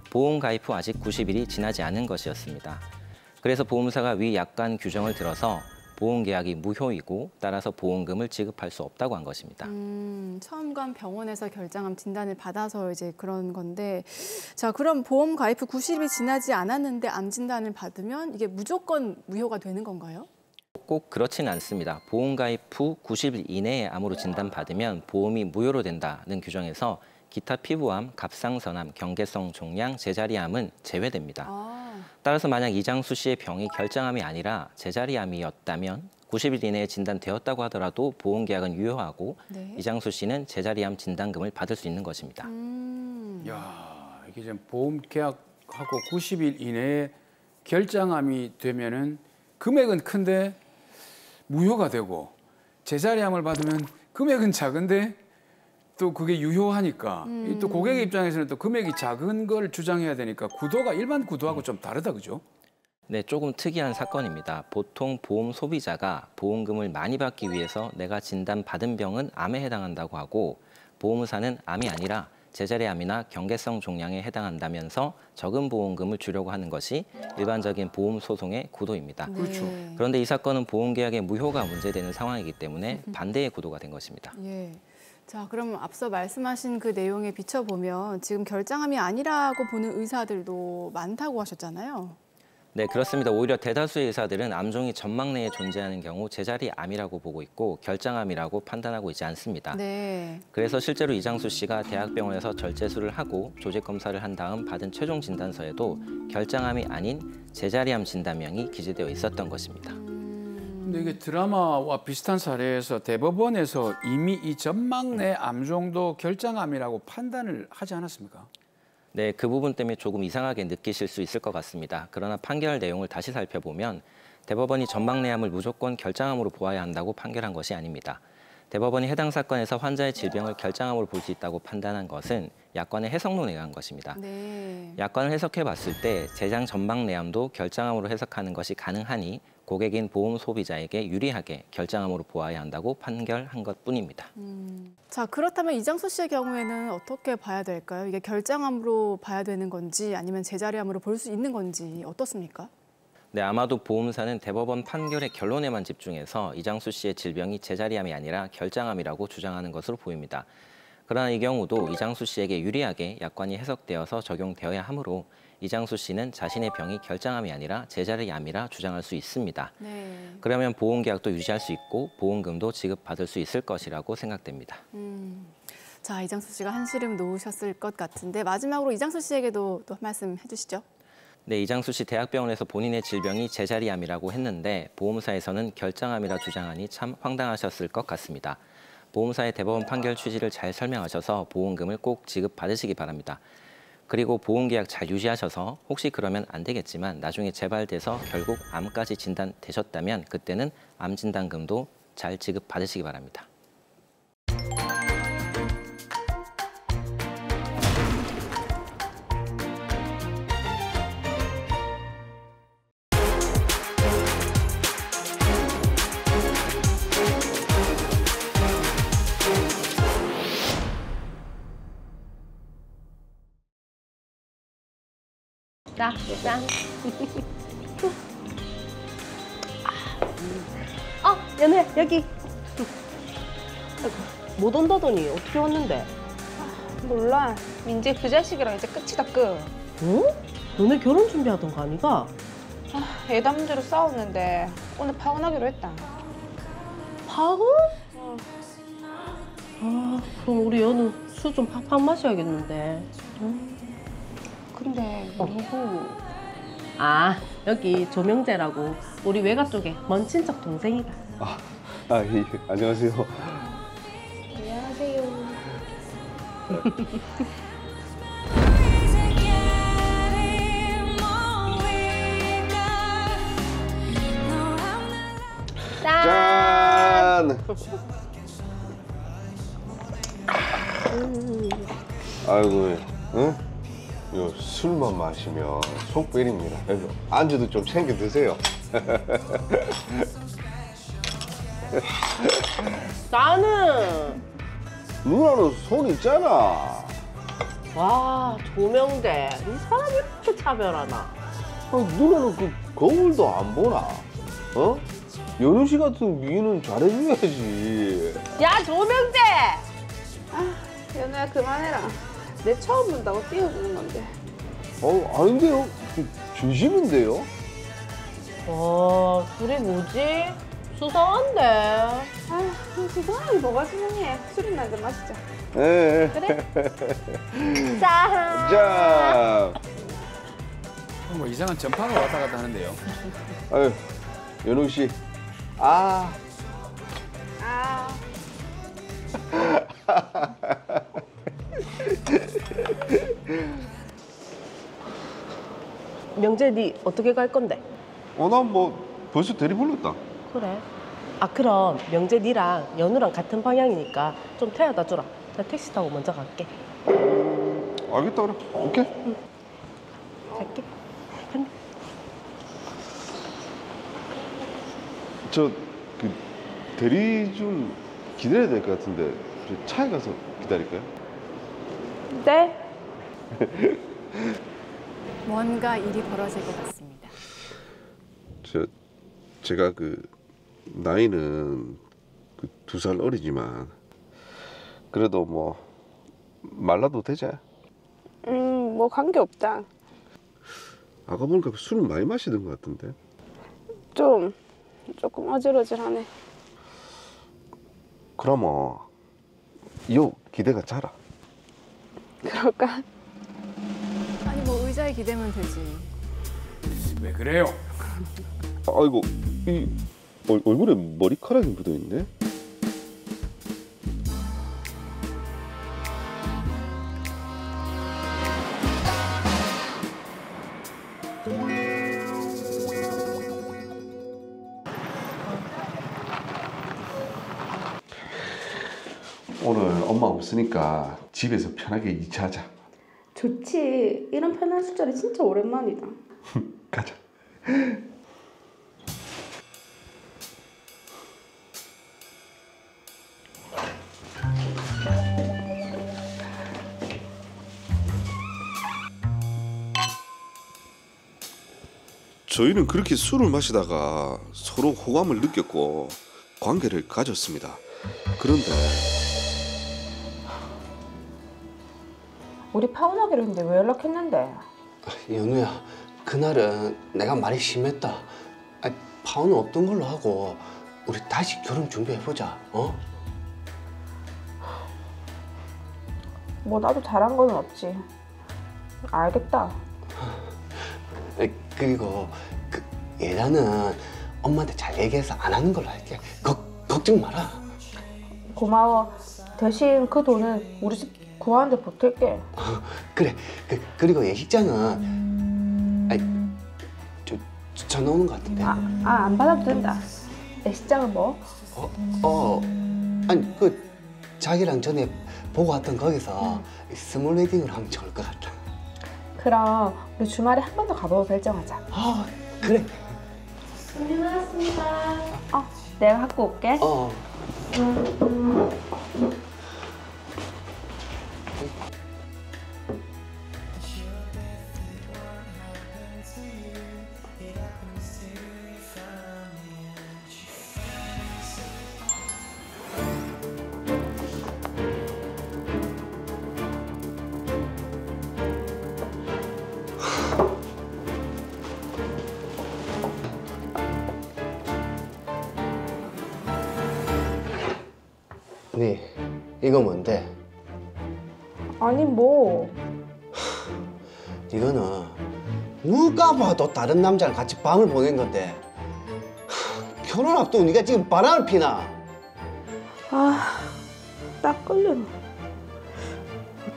보험 가입 후 아직 90일이 지나지 않은 것이었습니다. 그래서 보험사가 위 약관 규정을 들어서 보험 계약이 무효이고 따라서 보험금을 지급할 수 없다고 한 것입니다. 처음 간 병원에서 결장암 진단을 받아서 이제 그런 건데, 자, 그럼 보험 가입 후 90일이 지나지 않았는데 암 진단을 받으면 이게 무조건 무효가 되는 건가요? 꼭 그렇지는 않습니다. 보험 가입 후 90일 이내에 암으로 진단받으면 보험이 무효로 된다는 규정에서 기타 피부암, 갑상선암, 경계성 종양, 제자리암은 제외됩니다. 따라서 만약 이장수 씨의 병이 결장암이 아니라 제자리암이었다면 90일 이내에 진단되었다고 하더라도 보험 계약은 유효하고 네. 이장수 씨는 제자리암 진단금을 받을 수 있는 것입니다. 야, 이게 지금 보험 계약하고 90일 이내에 결장암이 되면은 금액은 큰데 무효가 되고 제자리암을 받으면 금액은 작은데 또 그게 유효하니까 또 고객 입장에서는 또 금액이 작은 걸 주장해야 되니까 구도가 일반 구도하고 좀 다르다, 그죠? 네, 조금 특이한 사건입니다. 보통 보험 소비자가 보험금을 많이 받기 위해서 내가 진단받은 병은 암에 해당한다고 하고 보험사는 암이 아니라 제자리암이나 경계성 종양에 해당한다면서 적은 보험금을 주려고 하는 것이 일반적인 보험 소송의 구도입니다. 그렇죠. 그런데 이 사건은 보험 계약의 무효가 문제되는 상황이기 때문에 반대의 구도가 된 것입니다. 예. 자, 그럼 앞서 말씀하신 그 내용에 비춰보면 지금 결장암이 아니라고 보는 의사들도 많다고 하셨잖아요. 네, 그렇습니다. 오히려 대다수의 의사들은 암종이 점막 내에 존재하는 경우 제자리암이라고 보고 있고 결장암이라고 판단하고 있지 않습니다. 네. 그래서 실제로 이장수 씨가 대학병원에서 절제술을 하고 조직 검사를 한 다음 받은 최종 진단서에도 결장암이 아닌 제자리암 진단명이 기재되어 있었던 것입니다. 근데 이게 드라마와 비슷한 사례에서 대법원에서 이미 이 점막 내 암종도 결장암이라고 판단을 하지 않았습니까? 네, 그 부분 때문에 조금 이상하게 느끼실 수 있을 것 같습니다. 그러나 판결 내용을 다시 살펴보면 대법원이 점막내암을 무조건 결장암으로 보아야 한다고 판결한 것이 아닙니다. 대법원이 해당 사건에서 환자의 질병을 결장암으로 볼 수 있다고 판단한 것은 약관의 해석론에 의한 것입니다. 네. 약관을 해석해 봤을 때 대장 점막내암도 결장암으로 해석하는 것이 가능하니 고객인 보험 소비자에게 유리하게 결장암으로 보아야 한다고 판결한 것뿐입니다. 자, 그렇다면 이장수 씨의 경우에는 어떻게 봐야 될까요? 이게 결장암으로 봐야 되는 건지 아니면 제자리암으로 볼 수 있는 건지 어떻습니까? 네, 아마도 보험사는 대법원 판결의 결론에만 집중해서 이장수 씨의 질병이 제자리암이 아니라 결장암이라고 주장하는 것으로 보입니다. 그러나 이 경우도 이장수 씨에게 유리하게 약관이 해석되어서 적용되어야 하므로 이장수 씨는 자신의 병이 결장암이 아니라 제자리암이라 주장할 수 있습니다. 네. 그러면 보험계약도 유지할 수 있고 보험금도 지급받을 수 있을 것이라고 생각됩니다. 자, 이장수 씨가 한시름 놓으셨을 것 같은데 마지막으로 이장수 씨에게도 또 한 말씀 해주시죠. 네, 이장수 씨 대학병원에서 본인의 질병이 제자리암이라고 했는데 보험사에서는 결장암이라 주장하니 참 황당하셨을 것 같습니다. 보험사의 대법원 판결 취지를 잘 설명하셔서 보험금을 꼭 지급받으시기 바랍니다. 그리고 보험계약 잘 유지하셔서 혹시 그러면 안 되겠지만 나중에 재발돼서 결국 암까지 진단되셨다면 그때는 암 진단금도 잘 지급받으시기 바랍니다. 짠. 연우야, 여기. 못 온다더니 어떻게 왔는데? 몰라. 민재 그 자식이랑 이제 끝이다, 끝. 응? 너네 결혼 준비하던 거 아니가? 애다 문제로 싸웠는데 오늘 파혼하기로 했다. 파혼? 그럼 우리 연우 술 좀 팍팍 마셔야겠는데. 근데 누구? 여기 조명재라고 우리 외가 쪽에 먼 친척 동생이다. 예, 안녕하세요. 안녕하세요. 짠! 아이고, 응? 요 술만 마시면 속 베립니다. 그래서 안주도 좀 챙겨 드세요. 나는 누나는 손 있잖아. 와 조명대 이 사람이 이렇게 차별하나? 누나는 그 거울도 안 보나? 어? 연우 씨 같은 미인은 잘해줘야지. 야 조명대! 아, 연우야 그만해라. 내 처음 본다고 띄워주는 건데. 아닌데요? 진심인데요? 와 둘이 뭐지? 수상한데. 아, 수상하게 뭐가 수상해. 술이나 한잔 마시자. 예. 그래? 짠! 자, 뭐 이상한 전파가 왔다 갔다 하는데요. 아유, 연우 씨. 아. 명재 니 어떻게 갈 건데? 난 뭐 벌써 대리 불렀다. 그래. 아 그럼 명재 니랑 연우랑 같은 방향이니까 좀 태워다 주라. 나 택시 타고 먼저 갈게. 알겠다 그래. 오케이. 갈게. 그 대리 좀 기다려야 될 것 같은데 저 차에 가서 기다릴까요? 네. 뭔가 일이 벌어질 것 같습니다. 제가 그 나이는 그 2살 어리지만 그래도 뭐 말라도 되지? 뭐 관계 없다. 아까 보니까 술을 많이 마시던 것 같은데. 조금 어질어질하네. 그러면 요 기대가 자라. 그럴까? 아니 뭐 의자에 기대면 되지. 왜 그래요? 아이고 이 얼굴에 머리카락이 묻어있네. 오늘 엄마 없으니까 집에서 편하게 2차 하자. 좋지. 이런 편한 술자리 진짜 오랜만이다. 가자. 저희는 그렇게 술을 마시다가 서로 호감을 느꼈고 관계를 가졌습니다. 그런데 우리 파혼하기로 했는데 왜 연락했는데? 연우야, 그날은 내가 말이 심했다. 파혼은 없던 걸로 하고 우리 다시 결혼 준비해보자, 어? 뭐 나도 잘한 건 없지. 알겠다. 그리고 예단은 엄마한테 잘 얘기해서 안 하는 걸로 할게. 걱정 마라. 고마워. 대신 그 돈은 우리 집 구하는데 보탤게. 그래. 그리고 예식장은 전화 오는 것 같은데. 안 받아도 된다. 예식장은 뭐? 아니 자기랑 전에 보고 왔던 거기서 스몰 웨딩을 하면 좋을 것 같다. 그럼 우리 주말에 한 번 더 가보고 결정하자. 그래. 준비 나왔습니다. 내가 갖고 올게. 네, 이거 뭔데? 아니 뭐. 이거는 누가 봐도 다른 남자랑 같이 밤을 보낸 건데 결혼 앞두고 네가 지금 바람을 피나? 딱 걸리네.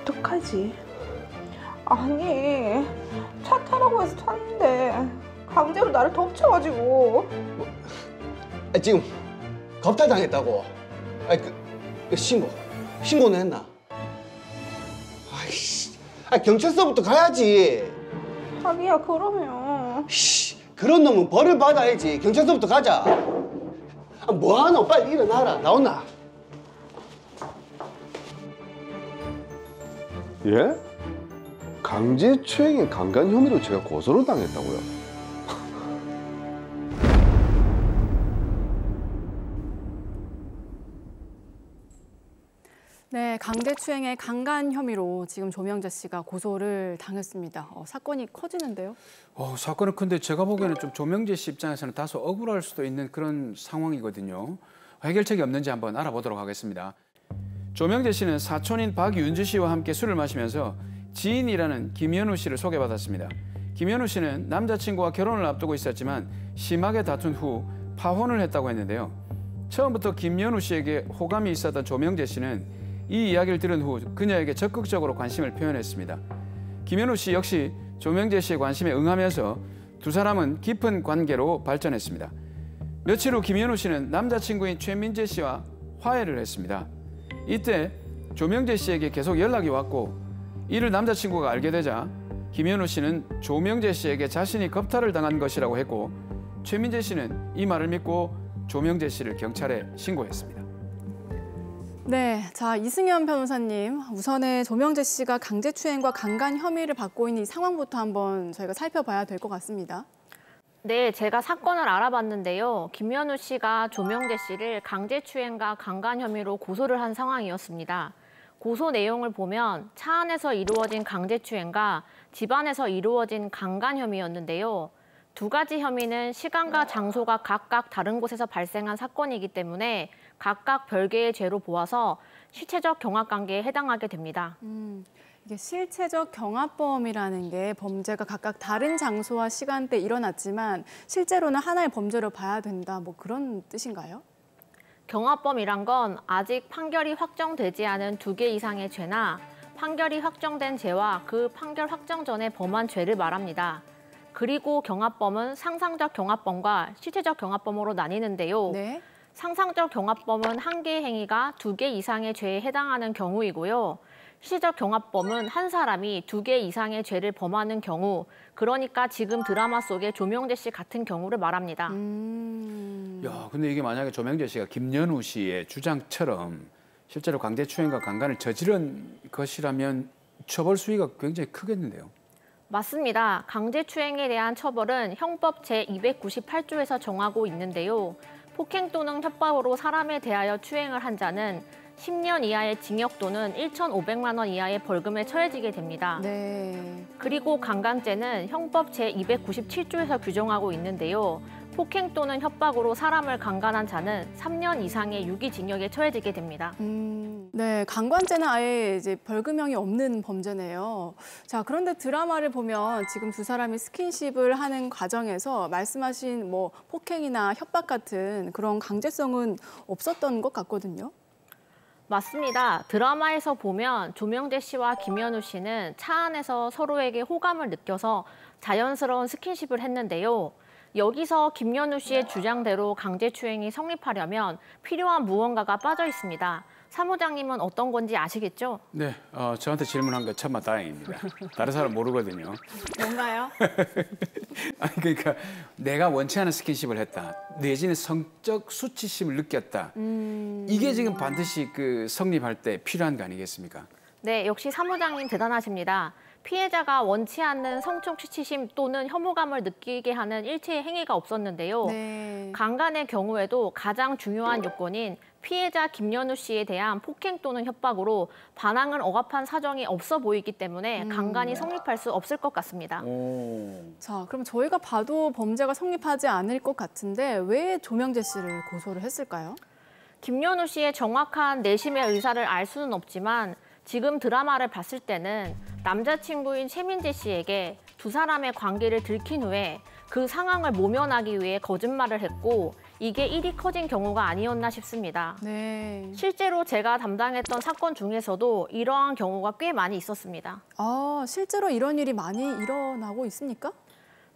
어떡하지? 아니, 차 타라고 해서 탔는데 강제로 나를 덮쳐가지고. 지금 겁탈 당했다고? 신고는 했나? 아이씨, 경찰서부터 가야지. 자기야, 그러면. 그런 놈은 벌을 받아야지. 경찰서부터 가자. 뭐하노? 빨리 일어나라. 나온나? 예? 강제추행의 강간 혐의로 제가 고소를 당했다고요? 네, 강제추행의 강간 혐의로 지금 조명재 씨가 고소를 당했습니다. 사건이 커지는데요? 사건은 큰데 제가 보기에는 좀 조명재 씨 입장에서는 다소 억울할 수도 있는 그런 상황이거든요. 해결책이 없는지 한번 알아보도록 하겠습니다. 조명재 씨는 사촌인 박윤주 씨와 함께 술을 마시면서 지인이라는 김현우 씨를 소개받았습니다. 김현우 씨는 남자친구와 결혼을 앞두고 있었지만 심하게 다툰 후 파혼을 했다고 했는데요. 처음부터 김현우 씨에게 호감이 있었던 조명재 씨는 이 이야기를 들은 후 그녀에게 적극적으로 관심을 표현했습니다. 김현우 씨 역시 조명재 씨의 관심에 응하면서 두 사람은 깊은 관계로 발전했습니다. 며칠 후 김현우 씨는 남자친구인 최민재 씨와 화해를 했습니다. 이때 조명재 씨에게 계속 연락이 왔고 이를 남자친구가 알게 되자 김현우 씨는 조명재 씨에게 자신이 겁탈을 당한 것이라고 했고 최민재 씨는 이 말을 믿고 조명재 씨를 경찰에 신고했습니다. 네, 자 이승현 변호사님, 우선은 조명재 씨가 강제추행과 강간 혐의를 받고 있는 이 상황부터 한번 저희가 살펴봐야 될 것 같습니다. 네, 제가 사건을 알아봤는데요. 김현우 씨가 조명재 씨를 강제추행과 강간 혐의로 고소를 한 상황이었습니다. 고소 내용을 보면 차 안에서 이루어진 강제추행과 집 안에서 이루어진 강간 혐의였는데요. 두 가지 혐의는 시간과 장소가 각각 다른 곳에서 발생한 사건이기 때문에 각각 별개의 죄로 보아서 실체적 경합관계에 해당하게 됩니다. 이게 실체적 경합범이라는 게 범죄가 각각 다른 장소와 시간대에 일어났지만 실제로는 하나의 범죄로 봐야 된다, 뭐 그런 뜻인가요? 경합범이란 건 아직 판결이 확정되지 않은 2개 이상의 죄나 판결이 확정된 죄와 그 판결 확정 전에 범한 죄를 말합니다. 그리고 경합범은 상상적 경합범과 실체적 경합범으로 나뉘는데요. 네. 상상적 경합범은 한 개의 행위가 2개 이상의 죄에 해당하는 경우이고요. 실체적 경합범은 한 사람이 2개 이상의 죄를 범하는 경우, 그러니까 지금 드라마 속의 조명재 씨 같은 경우를 말합니다. 야, 근데 이게 만약에 조명재 씨가 김연우 씨의 주장처럼 실제로 강제추행과 강간을 저지른 것이라면 처벌 수위가 굉장히 크겠는데요. 맞습니다. 강제추행에 대한 처벌은 형법 제298조에서 정하고 있는데요. 폭행 또는 협박으로 사람에 대하여 추행을 한 자는 10년 이하의 징역 또는 1,500만 원 이하의 벌금에 처해지게 됩니다. 네. 그리고 강간죄는 형법 제297조에서 규정하고 있는데요. 폭행 또는 협박으로 사람을 강간한 자는 3년 이상의 유기징역에 처해지게 됩니다. 네, 강간죄는 아예 이제 벌금형이 없는 범죄네요. 자, 그런데 드라마를 보면 지금 두 사람이 스킨십을 하는 과정에서 말씀하신 뭐 폭행이나 협박 같은 그런 강제성은 없었던 것 같거든요. 맞습니다. 드라마에서 보면 조명재 씨와 김현우 씨는 차 안에서 서로에게 호감을 느껴서 자연스러운 스킨십을 했는데요. 여기서 김현우 씨의 주장대로 강제추행이 성립하려면 필요한 무언가가 빠져 있습니다. 사무장님은 어떤 건지 아시겠죠? 네, 저한테 질문한 거 참마 다행입니다. 다른 사람 모르거든요. 뭔가요? 아니 그러니까 내가 원치 않은 스킨십을 했다. 내지는 성적 수치심을 느꼈다. 이게 지금 반드시 그 성립할 때 필요한 거 아니겠습니까? 네, 역시 사무장님 대단하십니다. 피해자가 원치 않는 성적 수치심 또는 혐오감을 느끼게 하는 일체의 행위가 없었는데요. 네. 강간의 경우에도 가장 중요한 요건인 피해자 김연우 씨에 대한 폭행 또는 협박으로 반항을 억압한 사정이 없어 보이기 때문에 강간이 성립할 수 없을 것 같습니다. 자, 그럼 저희가 봐도 범죄가 성립하지 않을 것 같은데 왜 조명재 씨를 고소를 했을까요? 김연우 씨의 정확한 내심의 의사를 알 수는 없지만 지금 드라마를 봤을 때는 남자친구인 최민재 씨에게 두 사람의 관계를 들킨 후에 그 상황을 모면하기 위해 거짓말을 했고 이게 일이 커진 경우가 아니었나 싶습니다. 네. 실제로 제가 담당했던 사건 중에서도 이러한 경우가 꽤 많이 있었습니다. 실제로 이런 일이 많이 일어나고 있습니까?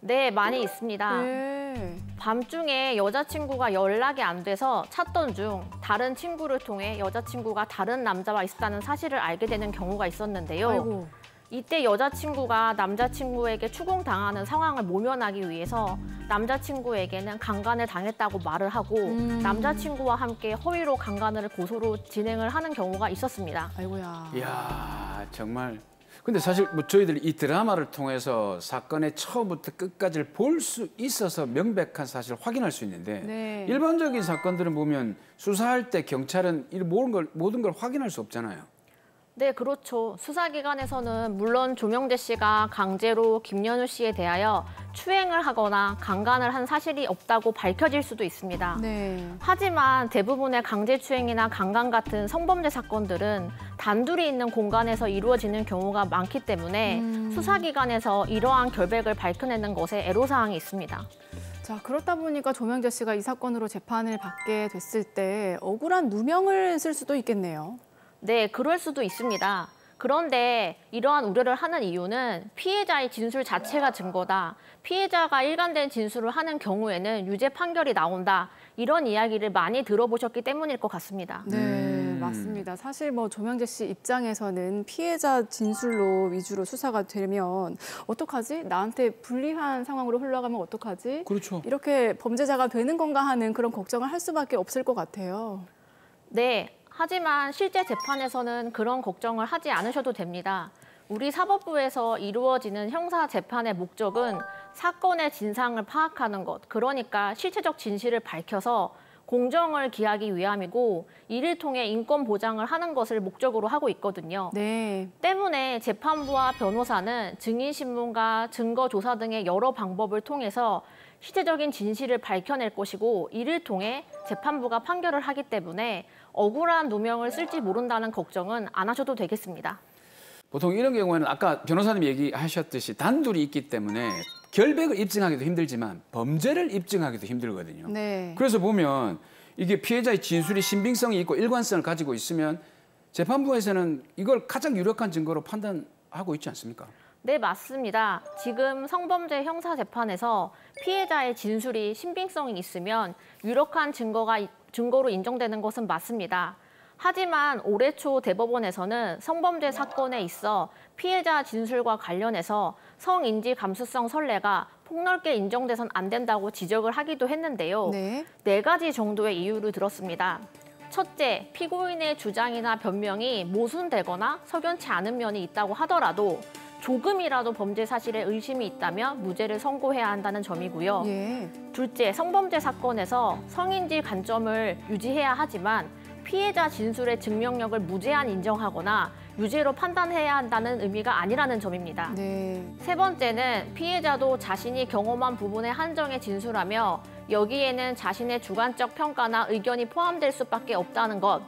네, 많이 있습니다. 네. 밤중에 여자친구가 연락이 안 돼서 찾던 중 다른 친구를 통해 여자친구가 다른 남자와 있었다는 사실을 알게 되는 경우가 있었는데요. 아이고. 이때 여자친구가 남자친구에게 추궁당하는 상황을 모면하기 위해서 남자친구에게는 강간을 당했다고 말을 하고 남자친구와 함께 허위로 강간을 고소로 진행을 하는 경우가 있었습니다. 아이고야. 이야, 정말. 근데 사실 뭐 저희들 이 드라마를 통해서 사건의 처음부터 끝까지를 볼 수 있어서 명백한 사실을 확인할 수 있는데 네. 일반적인 사건들은 보면 수사할 때 경찰은 이 모든 걸 확인할 수 없잖아요. 네, 그렇죠. 수사기관에서는 물론 조명재 씨가 강제로 김연우 씨에 대하여 추행을 하거나 강간을 한 사실이 없다고 밝혀질 수도 있습니다. 네. 하지만 대부분의 강제추행이나 강간 같은 성범죄 사건들은 단둘이 있는 공간에서 이루어지는 경우가 많기 때문에 수사기관에서 이러한 결백을 밝혀내는 것에 애로사항이 있습니다. 자, 그렇다 보니까 조명재 씨가 이 사건으로 재판을 받게 됐을 때 억울한 누명을 쓸 수도 있겠네요. 네, 그럴 수도 있습니다. 그런데 이러한 우려를 하는 이유는 피해자의 진술 자체가 증거다. 피해자가 일관된 진술을 하는 경우에는 유죄 판결이 나온다. 이런 이야기를 많이 들어보셨기 때문일 것 같습니다. 네, 맞습니다. 사실 뭐 조명재 씨 입장에서는 피해자 진술로 위주로 수사가 되면 어떡하지? 나한테 불리한 상황으로 흘러가면 어떡하지? 그렇죠. 이렇게 범죄자가 되는 건가 하는 그런 걱정을 할 수밖에 없을 것 같아요. 네. 하지만 실제 재판에서는 그런 걱정을 하지 않으셔도 됩니다. 우리 사법부에서 이루어지는 형사 재판의 목적은 사건의 진상을 파악하는 것, 그러니까 실체적 진실을 밝혀서 공정을 기하기 위함이고 이를 통해 인권 보장을 하는 것을 목적으로 하고 있거든요. 네. 때문에 재판부와 변호사는 증인신문과 증거조사 등의 여러 방법을 통해서 실체적인 진실을 밝혀낼 것이고 이를 통해 재판부가 판결을 하기 때문에 억울한 누명을 쓸지 모른다는 걱정은 안 하셔도 되겠습니다. 보통 이런 경우에는 아까 변호사님 얘기하셨듯이 단둘이 있기 때문에 결백을 입증하기도 힘들지만 범죄를 입증하기도 힘들거든요. 네. 그래서 보면 이게 피해자의 진술이 신빙성이 있고 일관성을 가지고 있으면 재판부에서는 이걸 가장 유력한 증거로 판단하고 있지 않습니까? 네, 맞습니다. 지금 성범죄 형사재판에서 피해자의 진술이 신빙성이 있으면 유력한 증거로 인정되는 것은 맞습니다. 하지만 올해 초 대법원에서는 성범죄 사건에 있어 피해자 진술과 관련해서 성인지 감수성 선례가 폭넓게 인정돼선 안 된다고 지적을 하기도 했는데요. 네 가지 정도의 이유를 들었습니다. 첫째, 피고인의 주장이나 변명이 모순되거나 석연치 않은 면이 있다고 하더라도 조금이라도 범죄 사실에 의심이 있다면 무죄를 선고해야 한다는 점이고요. 둘째, 성범죄 사건에서 성인지 관점을 유지해야 하지만 피해자 진술의 증명력을 무제한 인정하거나 유죄로 판단해야 한다는 의미가 아니라는 점입니다. 세 번째는 피해자도 자신이 경험한 부분에 한정해 진술하며 여기에는 자신의 주관적 평가나 의견이 포함될 수밖에 없다는 것.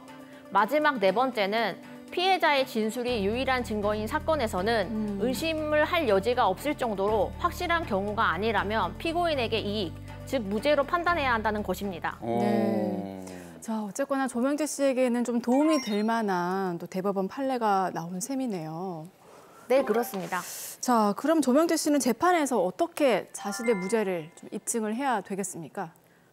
마지막 네 번째는 피해자의 진술이 유일한 증거인 사건에서는 의심을 할 여지가 없을 정도로 확실한 경우가 아니라면 피고인에게 이익, 즉 무죄로 판단해야 한다는 것입니다. 네. 자, 어쨌거나 조명재 씨에게는 좀 도움이 될 만한 또 대법원 판례가 나온 셈이네요. 네, 그렇습니다. 자, 그럼 조명재 씨는 재판에서 어떻게 자신의 무죄를 좀 입증을 해야 되겠습니까?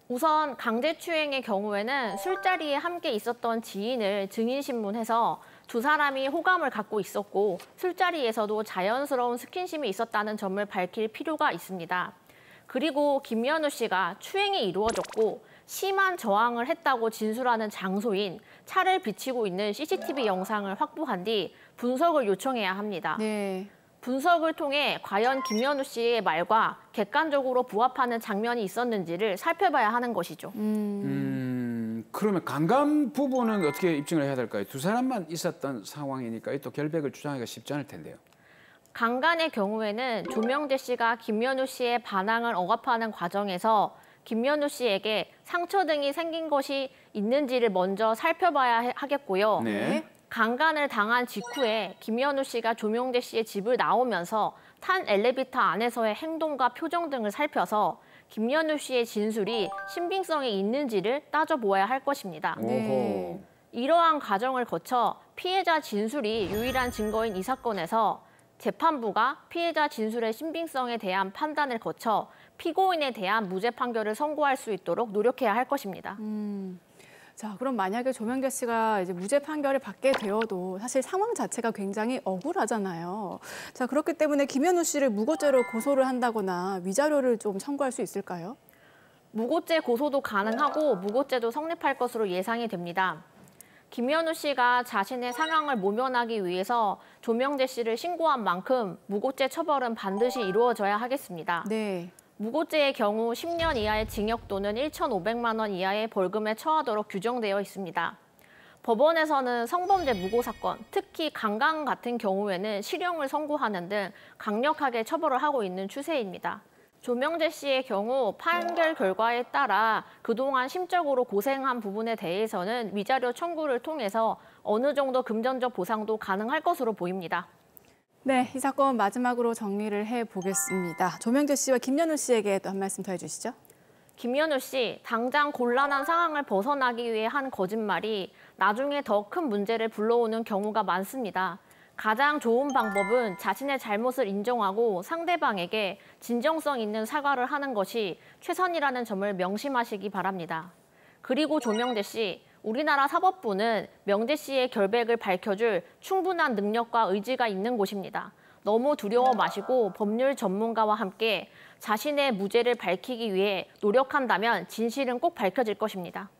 우선 강제추행의 경우에는 술자리에 함께 있었던 지인을 증인신문해서 두 사람이 호감을 갖고 있었고 술자리에서도 자연스러운 스킨십이 있었다는 점을 밝힐 필요가 있습니다. 그리고 김연우 씨가 추행이 이루어졌고 심한 저항을 했다고 진술하는 장소인 차를 비치고 있는 CCTV 영상을 확보한 뒤 분석을 요청해야 합니다. 분석을 통해 과연 김연우 씨의 말과 객관적으로 부합하는 장면이 있었는지를 살펴봐야 하는 것이죠. 그러면 강간 부분은 어떻게 입증을 해야 될까요? 두 사람만 있었던 상황이니까 또 결백을 주장하기가 쉽지 않을 텐데요. 강간의 경우에는 조명재 씨가 김연우 씨의 반항을 억압하는 과정에서 김연우 씨에게 상처 등이 생긴 것이 있는지를 먼저 살펴봐야 하겠고요. 강간을 당한 직후에 김현우 씨가 조명재 씨의 집을 나오면서 탄 엘리베이터 안에서의 행동과 표정 등을 살펴서 김현우 씨의 진술이 신빙성이 있는지를 따져보아야 할 것입니다. 네. 이러한 과정을 거쳐 피해자 진술이 유일한 증거인 이 사건에서 재판부가 피해자 진술의 신빙성에 대한 판단을 거쳐 피고인에 대한 무죄 판결을 선고할 수 있도록 노력해야 할 것입니다. 자, 그럼 만약에 조명재 씨가 이제 무죄 판결을 받게 되어도 사실 상황 자체가 굉장히 억울하잖아요. 자, 그렇기 때문에 김현우 씨를 무고죄로 고소를 한다거나 위자료를 좀 청구할 수 있을까요? 무고죄 고소도 가능하고 무고죄도 성립할 것으로 예상이 됩니다. 김현우 씨가 자신의 상황을 모면하기 위해서 조명재 씨를 신고한 만큼 무고죄 처벌은 반드시 이루어져야 하겠습니다. 네. 무고죄의 경우 10년 이하의 징역 또는 1,500만 원 이하의 벌금에 처하도록 규정되어 있습니다. 법원에서는 성범죄 무고 사건, 특히 강간 같은 경우에는 실형을 선고하는 등 강력하게 처벌을 하고 있는 추세입니다. 조명재 씨의 경우 판결 결과에 따라 그동안 심적으로 고생한 부분에 대해서는 위자료 청구를 통해서 어느 정도 금전적 보상도 가능할 것으로 보입니다. 네, 이 사건 마지막으로 정리를 해보겠습니다. 조명재 씨와 김현우 씨에게 또 한 말씀 더 해주시죠. 김현우 씨, 당장 곤란한 상황을 벗어나기 위해 한 거짓말이 나중에 더 큰 문제를 불러오는 경우가 많습니다. 가장 좋은 방법은 자신의 잘못을 인정하고 상대방에게 진정성 있는 사과를 하는 것이 최선이라는 점을 명심하시기 바랍니다. 그리고 조명재 씨, 우리나라 사법부는 명재 씨의 결백을 밝혀줄 충분한 능력과 의지가 있는 곳입니다. 너무 두려워 마시고 법률 전문가와 함께 자신의 무죄를 밝히기 위해 노력한다면 진실은 꼭 밝혀질 것입니다.